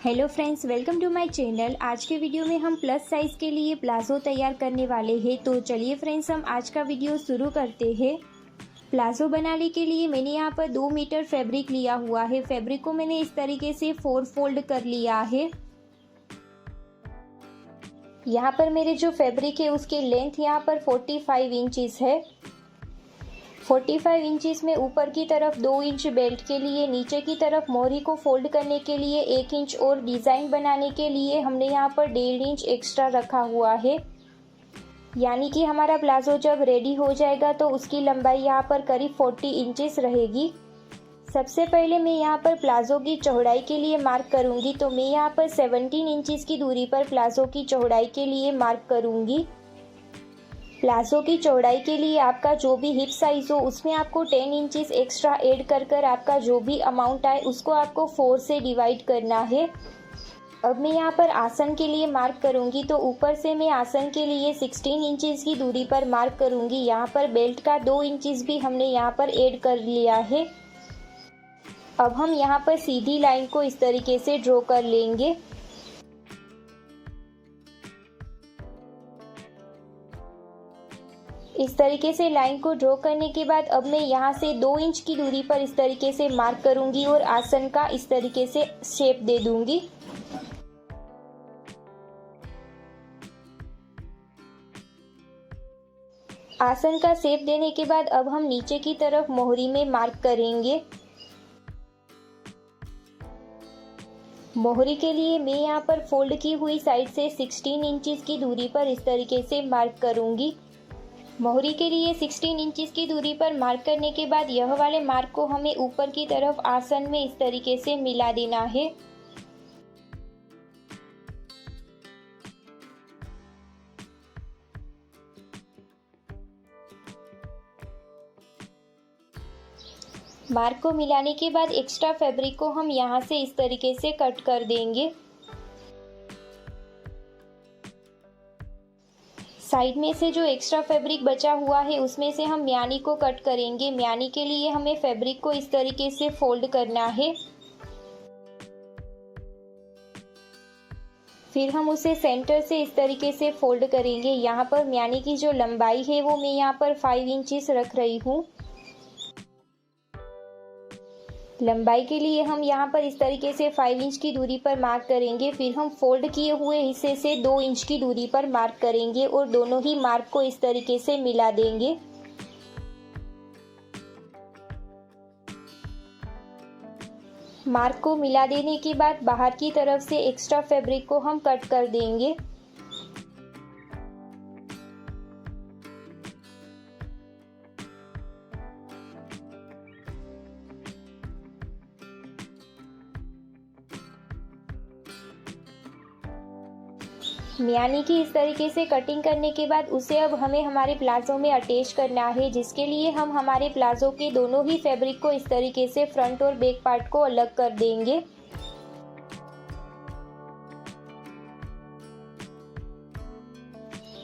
Hello friends, welcome to my channel. आज के video में हम प्लस साइज़ के लिए प्लाज़ो तैयार करने वाले हैं। तो चलिए फ्रेंड्स, हम आज का वीडियो शुरू करते हैं। प्लाज़ो बनाने के लिए मैंने यहाँ पर 2 मीटर फैब्रिक लिया हुआ है। फैब्रिक को मैंने इस तरीके से 4 फोल्ड कर लिया है। यहाँ पर मेरे जो फैब्रिक है उसकी लेंथ यहाँ पर 45 इंचज़ है। 45 इंचज़ में ऊपर की तरफ 2 इंच बेल्ट के लिए, नीचे की तरफ मोहरी को फोल्ड करने के लिए 1 इंच और डिज़ाइन बनाने के लिए हमने यहाँ पर 1.5 इंच एक्स्ट्रा रखा हुआ है। यानी कि हमारा प्लाज़ो जब रेडी हो जाएगा तो उसकी लंबाई यहाँ पर करीब 40 इंचज़ रहेगी। सबसे पहले मैं यहाँ पर प्लाज़ो की चौड़ाई के लिए मार्क करूँगी। तो मैं यहाँ पर 17 इंचज़ की दूरी पर प्लाज़ो की चौड़ाई के लिए मार्क करूँगी। प्लाज़ो की चौड़ाई के लिए आपका जो भी हिप साइज़ हो उसमें आपको 10 इंचज़ एक्स्ट्रा ऐड कर आपका जो भी अमाउंट आए उसको आपको 4 से डिवाइड करना है। अब मैं यहाँ पर आसन के लिए मार्क करूँगी। तो ऊपर से मैं आसन के लिए 16 इंचज़ की दूरी पर मार्क करूँगी। यहाँ पर बेल्ट का 2 इंचज़ भी हमने यहाँ पर ऐड कर लिया है। अब हम यहाँ पर सीधी लाइन को इस तरीके से ड्रॉ कर लेंगे। इस तरीके से लाइन को ड्रॉ करने के बाद अब मैं यहाँ से 2 इंच की दूरी पर इस तरीके से मार्क करूँगी और आसन का इस तरीके से शेप दे दूँगी। आसन का शेप देने के बाद अब हम नीचे की तरफ मोहरी में मार्क करेंगे। मोहरी के लिए मैं यहाँ पर फोल्ड की हुई साइड से 16 इंचज़ की दूरी पर इस तरीके से मार्क करूँगी। मोहरी के लिए 16 इंचज़ की दूरी पर मार्क करने के बाद यह वाले मार्क को हमें ऊपर की तरफ आसन में इस तरीके से मिला देना है। मार्क को मिलाने के बाद एक्स्ट्रा फैब्रिक को हम यहाँ से इस तरीके से कट कर देंगे। साइड में से जो एक्स्ट्रा फैब्रिक बचा हुआ है उसमें से हम म्यानी को कट करेंगे। म्यानी के लिए हमें फैब्रिक को इस तरीके से फोल्ड करना है। फिर हम उसे सेंटर से इस तरीके से फोल्ड करेंगे। यहाँ पर म्यानी की जो लंबाई है वो मैं यहाँ पर 5 इंचज़ रख रही हूँ। लंबाई के लिए हम यहाँ पर इस तरीके से 5 इंच की दूरी पर मार्क करेंगे। फिर हम फोल्ड किए हुए हिस्से से 2 इंच की दूरी पर मार्क करेंगे और दोनों ही मार्क को इस तरीके से मिला देंगे। मार्क को मिला देने के बाद बाहर की तरफ से एक्स्ट्रा फैब्रिक को हम कट कर देंगे। म्यानी की इस तरीके से कटिंग करने के बाद उसे अब हमें हमारे प्लाज़ो में अटैच करना है, जिसके लिए हम हमारे प्लाज़ो के दोनों ही फैब्रिक को इस तरीके से फ्रंट और बैक पार्ट को अलग कर देंगे।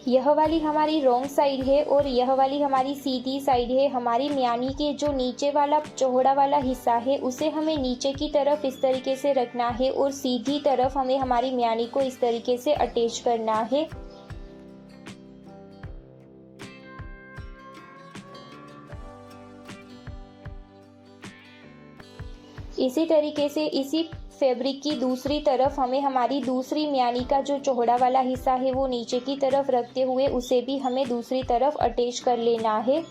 यह वाली हमारी रॉन्ग साइड है और यह वाली हमारी सीधी साइड है। हमारी म्यानी के जो नीचे वाला चौड़ा वाला हिस्सा है उसे हमें नीचे की तरफ इस तरीके से रखना है और सीधी तरफ हमें हमारी म्यानी को इस तरीके से अटैच करना है। इसी तरीके से इसी फैब्रिक की दूसरी तरफ हमें हमारी दूसरी म्यानी का जो चौड़ा वाला हिस्सा है वो नीचे की तरफ रखते हुए उसे भी हमें दूसरी तरफ अटैच कर लेना है।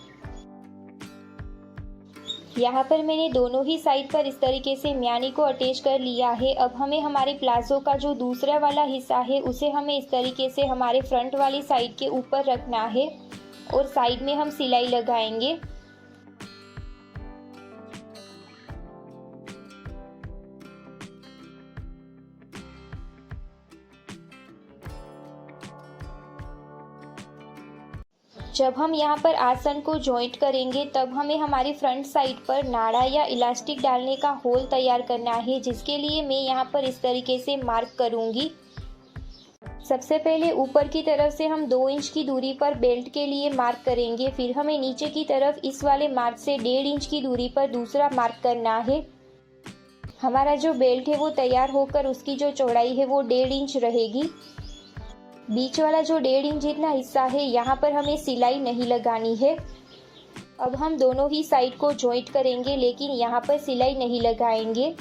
यहाँ पर मैंने दोनों ही साइड पर इस तरीके से म्यानी को अटैच कर लिया है। अब हमें हमारे प्लाज़ो का जो दूसरा वाला हिस्सा है उसे हमें इस तरीके से हमारे फ्रंट वाली साइड के ऊपर रखना है और साइड में हम सिलाई लगाएंगे। जब हम यहाँ पर आसन को जॉइंट करेंगे तब हमें हमारी फ्रंट साइड पर नाड़ा या इलास्टिक डालने का होल तैयार करना है, जिसके लिए मैं यहाँ पर इस तरीके से मार्क करूँगी। सबसे पहले ऊपर की तरफ से हम 2 इंच की दूरी पर बेल्ट के लिए मार्क करेंगे। फिर हमें नीचे की तरफ इस वाले मार्क से 1.5 इंच की दूरी पर दूसरा मार्क करना है। हमारा जो बेल्ट है वो तैयार होकर उसकी जो चौड़ाई है वो 1.5 इंच रहेगी। बीच वाला जो 1.5 इंच जितना हिस्सा है यहाँ पर हमें सिलाई नहीं लगानी है। अब हम दोनों ही साइड को जॉइंट करेंगे, लेकिन यहाँ पर सिलाई नहीं लगाएंगे।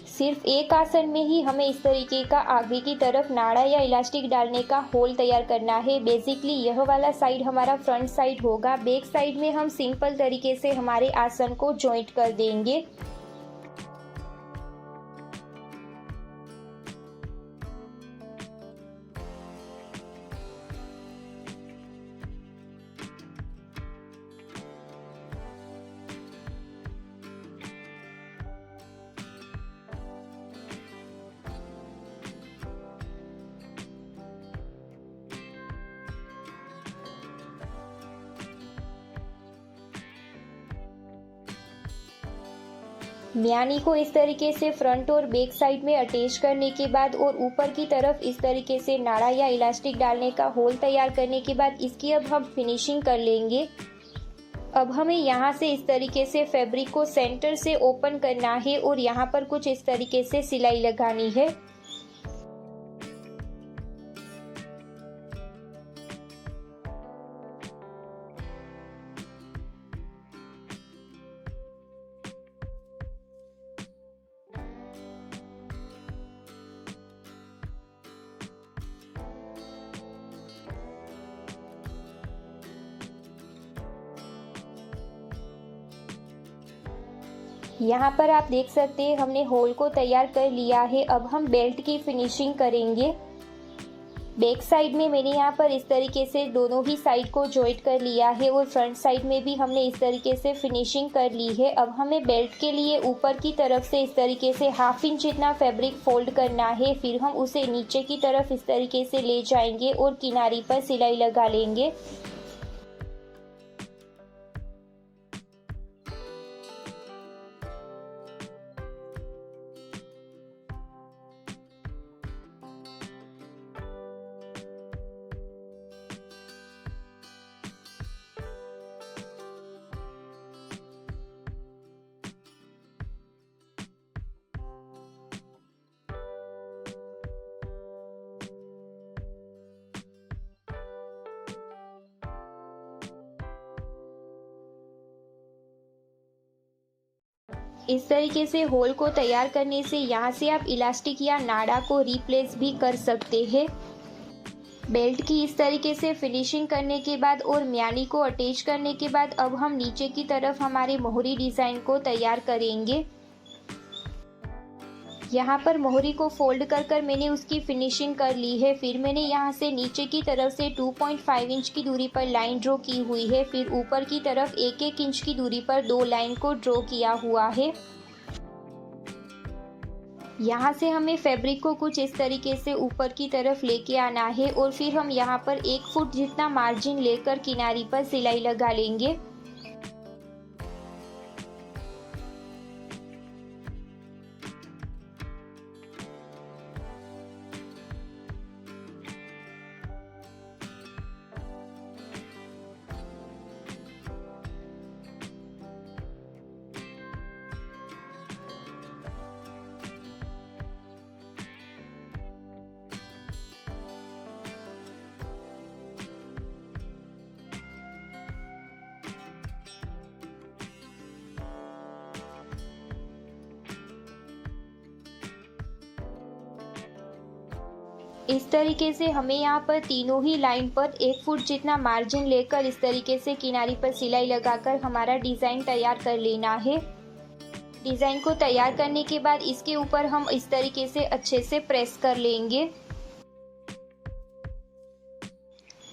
सिर्फ एक आसन में ही हमें इस तरीके का आगे की तरफ नाड़ा या इलास्टिक डालने का होल तैयार करना है। बेसिकली यह वाला साइड हमारा फ्रंट साइड होगा। बैक साइड में हम सिंपल तरीके से हमारे आसन को जॉइंट कर देंगे। म्यानी को इस तरीके से फ्रंट और बैक साइड में अटैच करने के बाद और ऊपर की तरफ इस तरीके से नाड़ा या इलास्टिक डालने का होल तैयार करने के बाद इसकी अब हम फिनिशिंग कर लेंगे। अब हमें यहाँ से इस तरीके से फैब्रिक को सेंटर से ओपन करना है और यहाँ पर कुछ इस तरीके से सिलाई लगानी है। यहाँ पर आप देख सकते हैं हमने होल को तैयार कर लिया है। अब हम बेल्ट की फिनिशिंग करेंगे। बैक साइड में मैंने यहाँ पर इस तरीके से दोनों ही साइड को जॉइंट कर लिया है और फ्रंट साइड में भी हमने इस तरीके से फिनिशिंग कर ली है। अब हमें बेल्ट के लिए ऊपर की तरफ से इस तरीके से 1/2 इंच जितना फैब्रिक फोल्ड करना है। फिर हम उसे नीचे की तरफ इस तरीके से ले जाएंगे और किनारी पर सिलाई लगा लेंगे। इस तरीके से होल को तैयार करने से यहाँ से आप इलास्टिक या नाड़ा को रिप्लेस भी कर सकते हैं। बेल्ट की इस तरीके से फिनिशिंग करने के बाद और म्यानी को अटैच करने के बाद अब हम नीचे की तरफ हमारे मोहरी डिज़ाइन को तैयार करेंगे। यहाँ पर मोहरी को फोल्ड कर मैंने उसकी फिनिशिंग कर ली है। फिर मैंने यहाँ से नीचे की तरफ से 2.5 इंच की दूरी पर लाइन ड्रॉ की हुई है। फिर ऊपर की तरफ 1-1 इंच की दूरी पर 2 लाइन को ड्रॉ किया हुआ है। यहाँ से हमें फैब्रिक को कुछ इस तरीके से ऊपर की तरफ लेके आना है और फिर हम यहाँ पर 1 फुट जितना मार्जिन लेकर किनारी पर सिलाई लगा लेंगे। इस तरीके से हमें यहाँ पर तीनों ही लाइन पर 1 फुट जितना मार्जिन लेकर इस तरीके से किनारी पर सिलाई लगाकर हमारा डिज़ाइन तैयार कर लेना है। डिज़ाइन को तैयार करने के बाद इसके ऊपर हम इस तरीके से अच्छे से प्रेस कर लेंगे।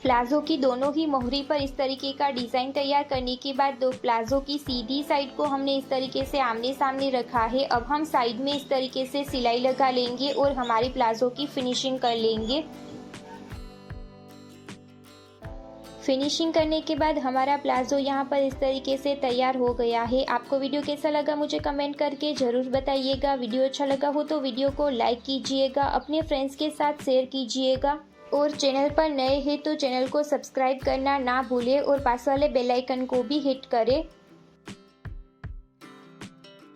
प्लाजो की दोनों ही मोहरी पर इस तरीके का डिज़ाइन तैयार करने के बाद दो प्लाजो की सीधी साइड को हमने इस तरीके से आमने सामने रखा है। अब हम साइड में इस तरीके से सिलाई लगा लेंगे और हमारी प्लाजो की फिनिशिंग कर लेंगे। फिनिशिंग करने के बाद हमारा प्लाजो यहाँ पर इस तरीके से तैयार हो गया है। आपको वीडियो कैसा लगा मुझे कमेंट करके ज़रूर बताइएगा। वीडियो अच्छा लगा हो तो वीडियो को लाइक कीजिएगा, अपने फ्रेंड्स के साथ शेयर कीजिएगा। और चैनल पर नए हैं तो चैनल को सब्सक्राइब करना ना भूलें और पास वाले बेल आइकन को भी हिट करें